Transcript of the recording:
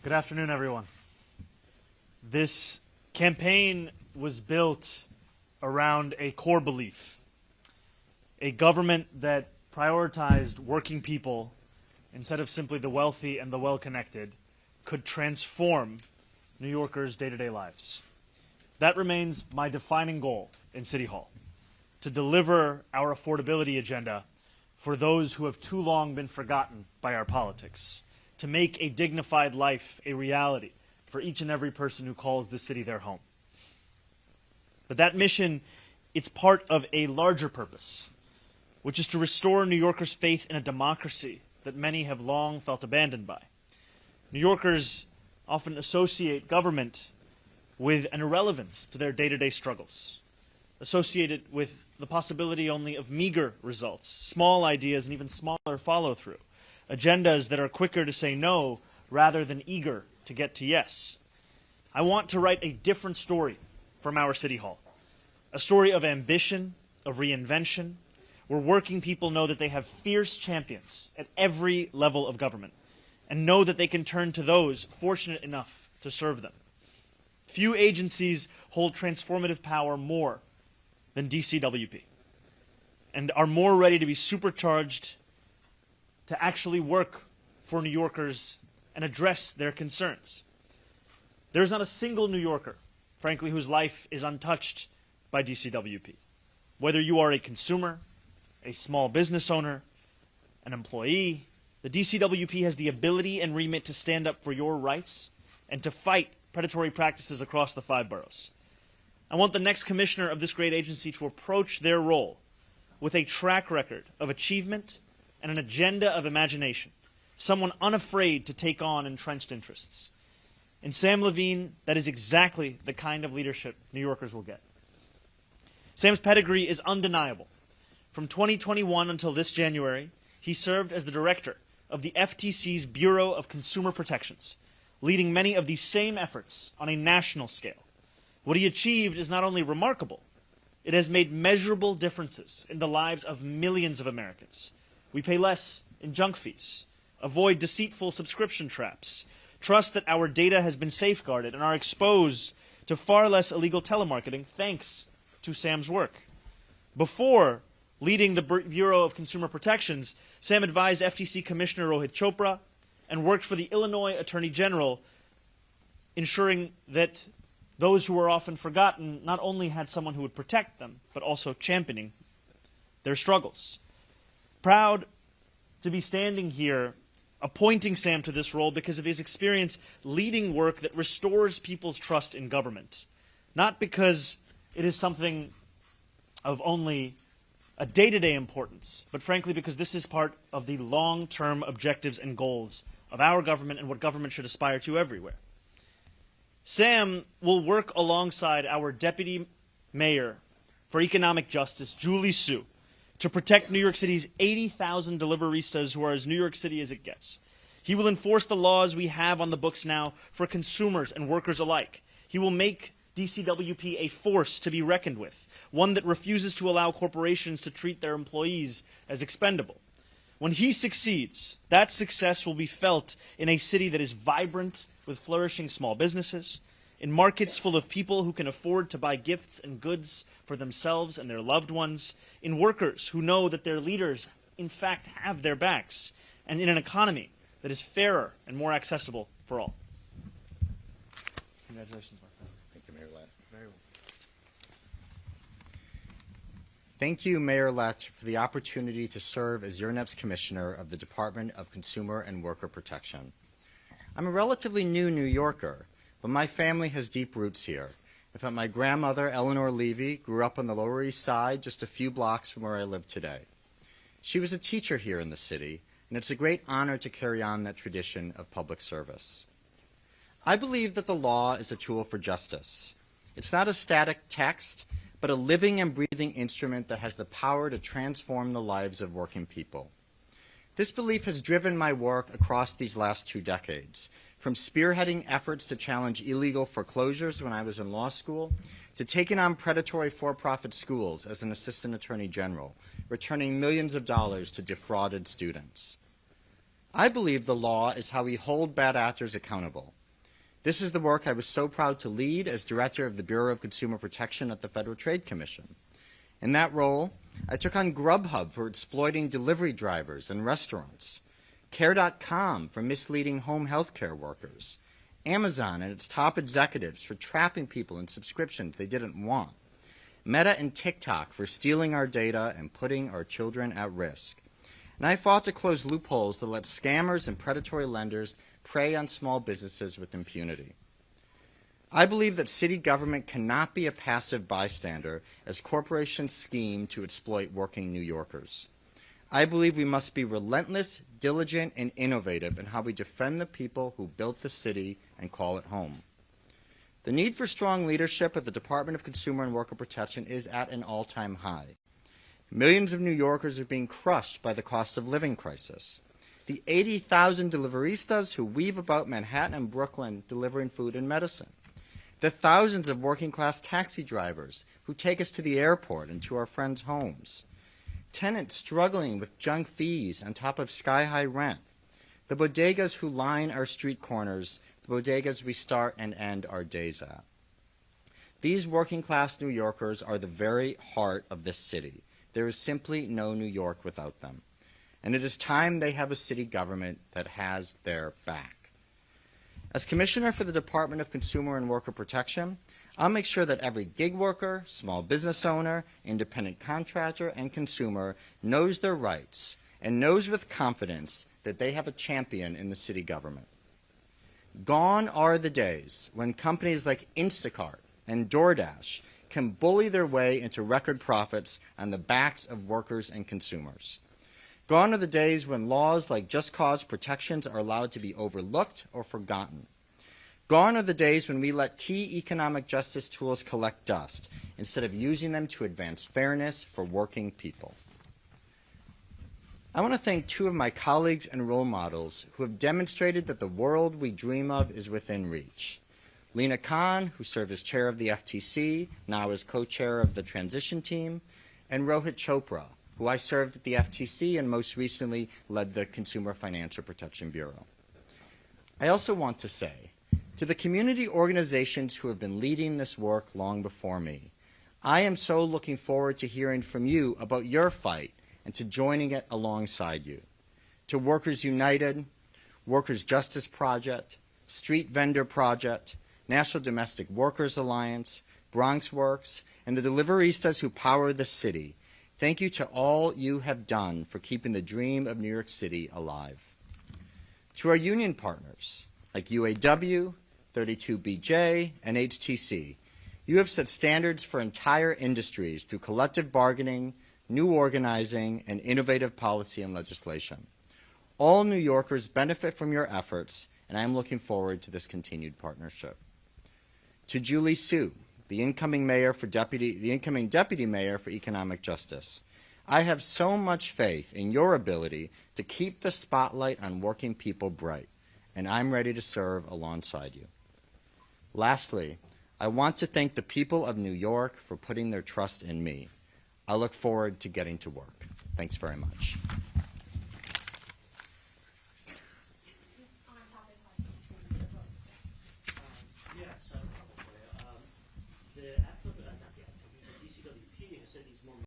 Good afternoon, everyone. This campaign was built around a core belief, a government that prioritized working people instead of simply the wealthy and the well-connected could transform New Yorkers' day-to-day lives. That remains my defining goal in City Hall, to deliver our affordability agenda for those who have too long been forgotten by our politics, to make a dignified life a reality for each and every person who calls this city their home. But that mission, it's part of a larger purpose, which is to restore New Yorkers' faith in a democracy that many have long felt abandoned by. New Yorkers often associate government with an irrelevance to their day-to-day struggles, associated with the possibility only of meager results, small ideas, and even smaller follow-through, agendas that are quicker to say no rather than eager to get to yes. I want to write a different story from our City Hall, a story of ambition, of reinvention, where working people know that they have fierce champions at every level of government and know that they can turn to those fortunate enough to serve them. Few agencies hold transformative power more than DCWP and are more ready to be supercharged to actually work for New Yorkers and address their concerns. There's not a single New Yorker, frankly, whose life is untouched by DCWP. Whether you are a consumer, a small business owner, an employee, the DCWP has the ability and remit to stand up for your rights and to fight predatory practices across the 5 boroughs. I want the next commissioner of this great agency to approach their role with a track record of achievement and an agenda of imagination, someone unafraid to take on entrenched interests. In Sam Levine, that is exactly the kind of leadership New Yorkers will get. Sam's pedigree is undeniable. From 2021 until this January, he served as the director of the FTC's Bureau of Consumer Protections, leading many of these same efforts on a national scale. What he achieved is not only remarkable, it has made measurable differences in the lives of millions of Americans. We pay less in junk fees, avoid deceitful subscription traps, trust that our data has been safeguarded, and are exposed to far less illegal telemarketing thanks to Sam's work. Before leading the Bureau of Consumer Protections, Sam advised FTC Commissioner Rohit Chopra and worked for the Illinois Attorney General, ensuring that those who were often forgotten not only had someone who would protect them, but also championing their struggles. Proud to be standing here appointing Sam to this role because of his experience leading work that restores people's trust in government, not because it is something of only a day-to-day importance, but frankly because this is part of the long-term objectives and goals of our government and what government should aspire to everywhere. Sam will work alongside our Deputy Mayor for Economic Justice, Julie Su, to protect New York City's 80,000 deliveristas who are as New York City as it gets. He will enforce the laws we have on the books now for consumers and workers alike. He will make DCWP a force to be reckoned with, one that refuses to allow corporations to treat their employees as expendable. When he succeeds, that success will be felt in a city that is vibrant with flourishing small businesses, in markets full of people who can afford to buy gifts and goods for themselves and their loved ones, in workers who know that their leaders, in fact, have their backs, and in an economy that is fairer and more accessible for all. Congratulations, Mark. Thank you, Mayor Elect. Very well. Thank you, Mayor Elect, for the opportunity to serve as your next Commissioner of the Department of Consumer and Worker Protection. I'm a relatively new New Yorker, but my family has deep roots here. In fact, my grandmother, Eleanor Levy, grew up on the Lower East Side, just a few blocks from where I live today. She was a teacher here in the city, and it's a great honor to carry on that tradition of public service. I believe that the law is a tool for justice. It's not a static text, but a living and breathing instrument that has the power to transform the lives of working people. This belief has driven my work across these last 2 decades, from spearheading efforts to challenge illegal foreclosures when I was in law school, to taking on predatory for-profit schools as an assistant attorney general, returning millions of dollars to defrauded students. I believe the law is how we hold bad actors accountable. This is the work I was so proud to lead as Director of the Bureau of Consumer Protection at the Federal Trade Commission. In that role, I took on Grubhub for exploiting delivery drivers and restaurants, Care.com for misleading home health care workers, Amazon and its top executives for trapping people in subscriptions they didn't want, Meta and TikTok for stealing our data and putting our children at risk. And I fought to close loopholes that let scammers and predatory lenders prey on small businesses with impunity. I believe that city government cannot be a passive bystander as corporations scheme to exploit working New Yorkers. I believe we must be relentless, diligent, and innovative in how we defend the people who built the city and call it home. The need for strong leadership at the Department of Consumer and Worker Protection is at an all-time high. Millions of New Yorkers are being crushed by the cost of living crisis. The 80,000 deliveristas who weave about Manhattan and Brooklyn delivering food and medicine. The thousands of working-class taxi drivers who take us to the airport and to our friends' homes. Tenants struggling with junk fees on top of sky-high rent. The bodegas who line our street corners, the bodegas we start and end our days at. These working-class New Yorkers are the very heart of this city. There is simply no New York without them. And it is time they have a city government that has their back. As Commissioner for the Department of Consumer and Worker Protection, I'll make sure that every gig worker, small business owner, independent contractor, and consumer knows their rights and knows with confidence that they have a champion in the city government. Gone are the days when companies like Instacart and DoorDash can bully their way into record profits on the backs of workers and consumers. Gone are the days when laws like just cause protections are allowed to be overlooked or forgotten. Gone are the days when we let key economic justice tools collect dust instead of using them to advance fairness for working people. I want to thank two of my colleagues and role models who have demonstrated that the world we dream of is within reach. Lena Khan, who served as chair of the FTC, now as co-chair of the transition team, and Rohit Chopra, who I served at the FTC and most recently led the Consumer Financial Protection Bureau. I also want to say, to the community organizations who have been leading this work long before me, I am so looking forward to hearing from you about your fight and to joining it alongside you. To Workers United, Workers Justice Project, Street Vendor Project, National Domestic Workers Alliance, Bronx Works, and the deliveristas who power the city, thank you to all you have done for keeping the dream of New York City alive. To our union partners, like UAW, 32BJ, and HTC, you have set standards for entire industries through collective bargaining, new organizing, and innovative policy and legislation. All New Yorkers benefit from your efforts, and I am looking forward to this continued partnership. To Julie Su, the incoming deputy mayor for economic justice, I have so much faith in your ability to keep the spotlight on working people bright, and I'm ready to serve alongside you. Lastly, I want to thank the people of New York for putting their trust in me. I look forward to getting to work. Thanks very much.